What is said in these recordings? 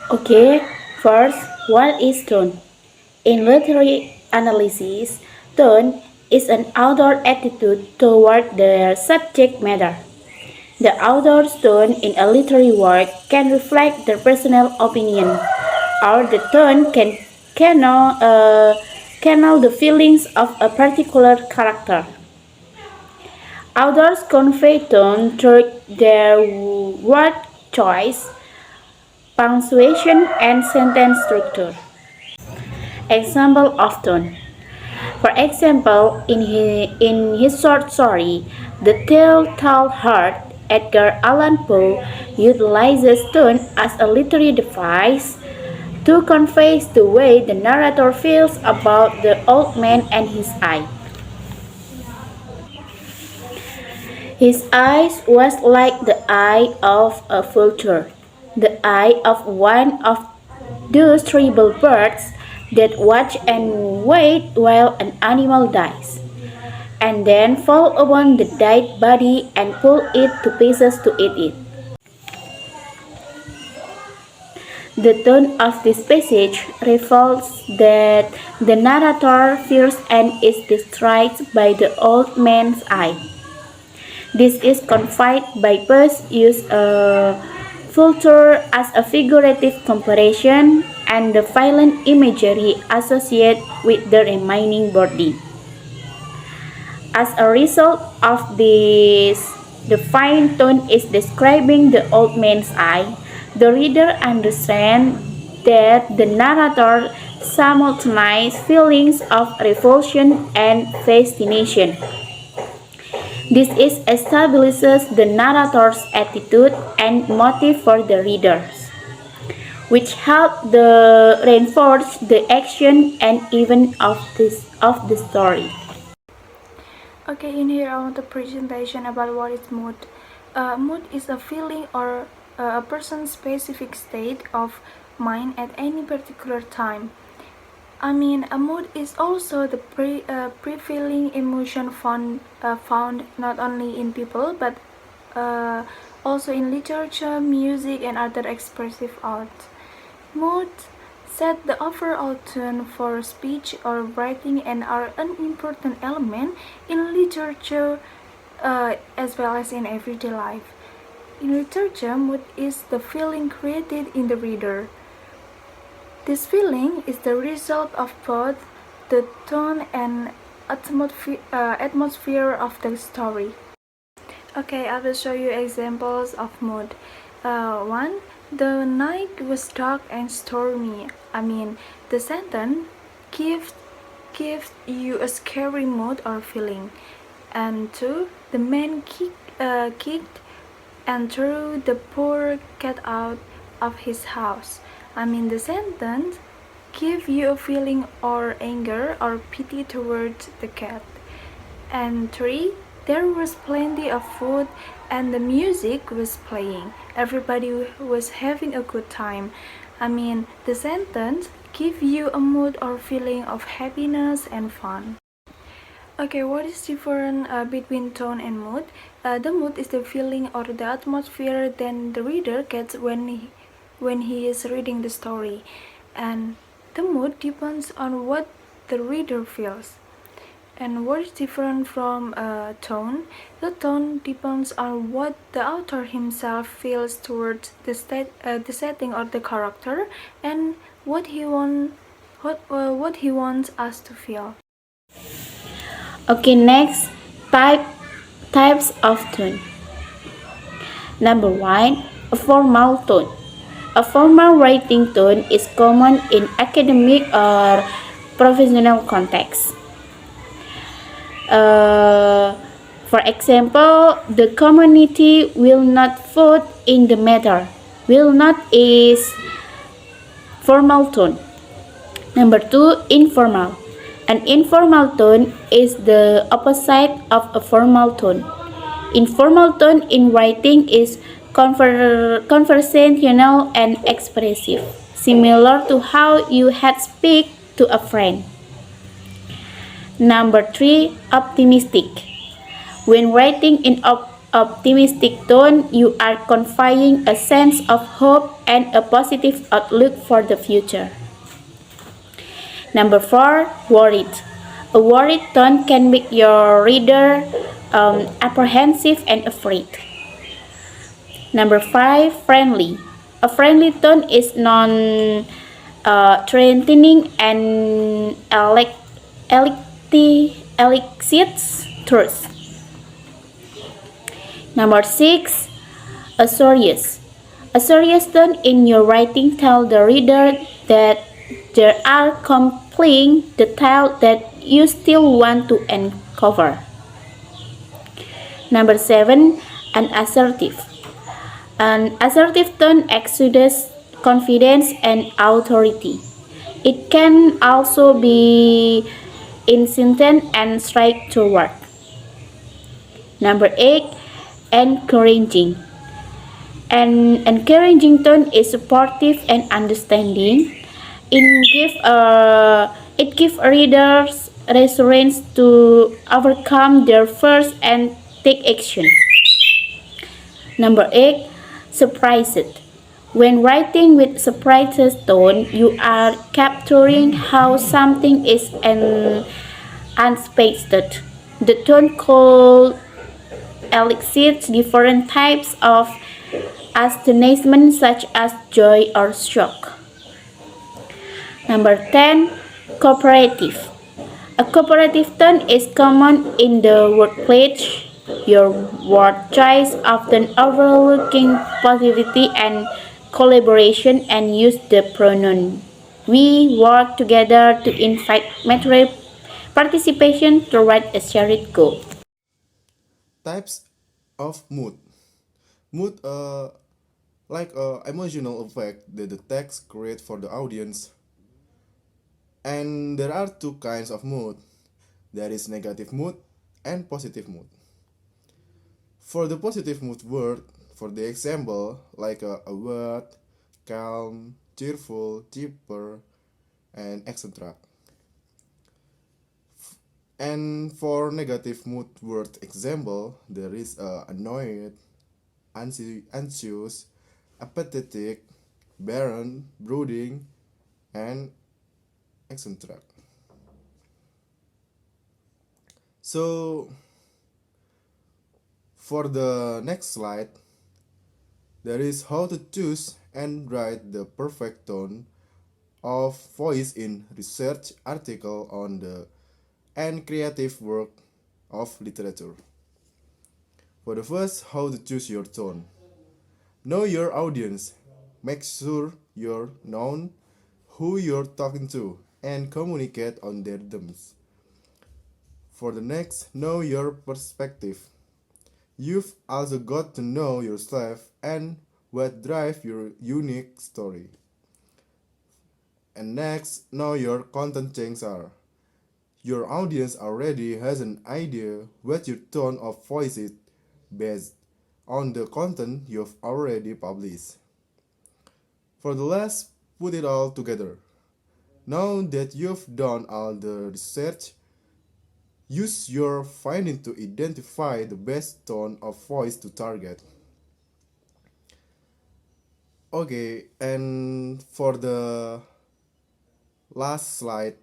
Okay, first, what is tone? In literary analysis, tone is an author's attitude toward their subject matter. The author's tone in a literary work can reflect their personal opinion, or the tone can channel the feelings of a particular character. Authors convey tone through their word choice, punctuation, and sentence structure. Example of tone. For example, in his short story, The Telltale Heart, Edgar Allan Poe utilizes tone as a literary device to convey the way the narrator feels about the old man and his eye. His eye was like the eye of a vulture, the eye of one of those terrible birds that watch and wait while an animal dies, and then fall upon the dead body and pull it to pieces to eat it. The tone of this passage reveals that the narrator fears and is distressed by the old man's eye. This is conveyed by Poe's use of vulture as a figurative comparison and the violent imagery associated with the remaining body. As a result of this, the fine tone is describing the old man's eye. The reader understands that the narrator simultaneous feelings of revulsion and fascination. This establishes the narrator's attitude and motive for the readers, which help reinforce the action and event of the story. Okay, in here I want a presentation about what is mood. Mood is a feeling or a person's specific state of mind at any particular time. A mood is also the prevailing emotion found not only in people but also in literature, music, and other expressive art. Mood set the overall tone for speech or writing and are an important element in literature as well as in everyday life. In literature, mood is the feeling created in the reader. This feeling is the result of both the tone and atmosphere of the story. Okay, I will show you examples of mood. One, the night was dark and stormy. The sentence gives you a scary mood or feeling. And two, the man kicked and threw the poor cat out of his house. The sentence give you a feeling or anger or pity towards the cat. And three, there was plenty of food and the music was playing. Everybody was having a good time. The sentence give you a mood or feeling of happiness and fun. Okay, what is different between tone and mood? The mood is the feeling or the atmosphere that the reader gets when he is reading the story, and the mood depends on what the reader feels. And what is different from tone? The tone depends on what the author himself feels towards the setting or the character and what he wants us to feel. Okay, next, types of tone. Number 1, a formal tone. A formal writing tone is common in academic or professional contexts. For example, the community will not vote in the matter. Will not is formal tone. Number 2, informal. An informal tone is the opposite of a formal tone. Informal tone in writing is conversational and expressive, similar to how you had speak to a friend. Number 3, optimistic. When writing in optimistic tone, you are conveying a sense of hope and a positive outlook for the future. Number 4, worried. A worried tone can make your reader apprehensive and afraid. Number 5, friendly. A friendly tone is non threatening and elicits trust. Number 6, a serious. A serious tone in your writing tells the reader that there are compelling details that you still want to uncover. Number 7, an assertive. An assertive tone exudes confidence and authority. It can also be insistent and straightforward. Number 8, encouraging. An encouraging tone is supportive and understanding. It gives readers reassurance to overcome their fears and take action. Number 8, surprised. When writing with surprises tone, you are capturing how something is unexpected. The tone could elicit different types of astonishment such as joy or shock. Number 10, cooperative. A cooperative tone is common in the workplace. Your word choice often overlooking positivity and collaboration and use the pronoun we work together to invite material participation toward a shared goal. Types of mood. Mood like emotional effect that the text create for the audience. And there are two kinds of mood. There is negative mood and positive mood. For the positive mood word, for the example, like a word, calm, cheerful, chipper, and etc. And for negative mood word example, there is annoyed, anxious, apathetic, barren, brooding, and etc. So for the next slide, there is how to choose and write the perfect tone of voice in research article on the and creative work of literature. For the first, how to choose your tone. Know your audience. Make sure you're known who you're talking to and communicate on their terms. For the next, know your perspective. You've also got to know yourself and what drives your unique story. And next, know your content changes are. Your audience already has an idea what your tone of voice is based on the content you've already published. For the last, put it all together. Now that you've done all the research, use your finding to identify the best tone of voice to target. Okay, and for the last slide,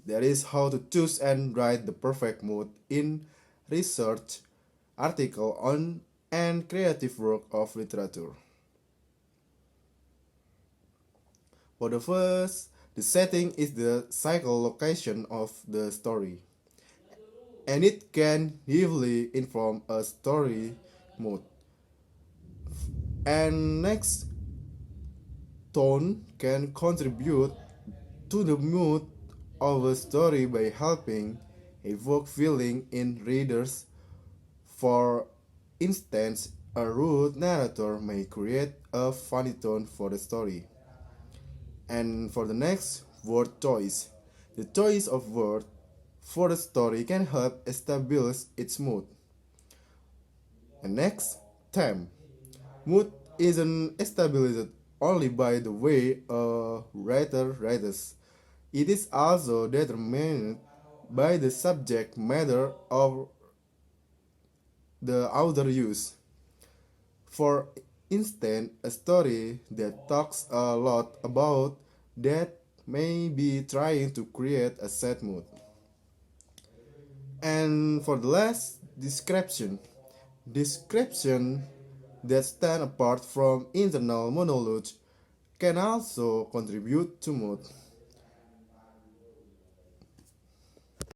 there is how to choose and write the perfect mood in research article on and creative work of literature. For the first, the setting is the cycle location of the story, and it can heavily inform a story mood. And next, tone can contribute to the mood of a story by helping evoke feeling in readers. For instance, a rude narrator may create a funny tone for the story. And for the next, word choice. The choice of word for the story can help establish its mood. And next, theme. Mood isn't established only by the way a writer writes. It is also determined by the subject matter of, the author use. For instance, a story that talks a lot about that may be trying to create a sad mood. And for the last, description that stand apart from internal monologue can also contribute to mood.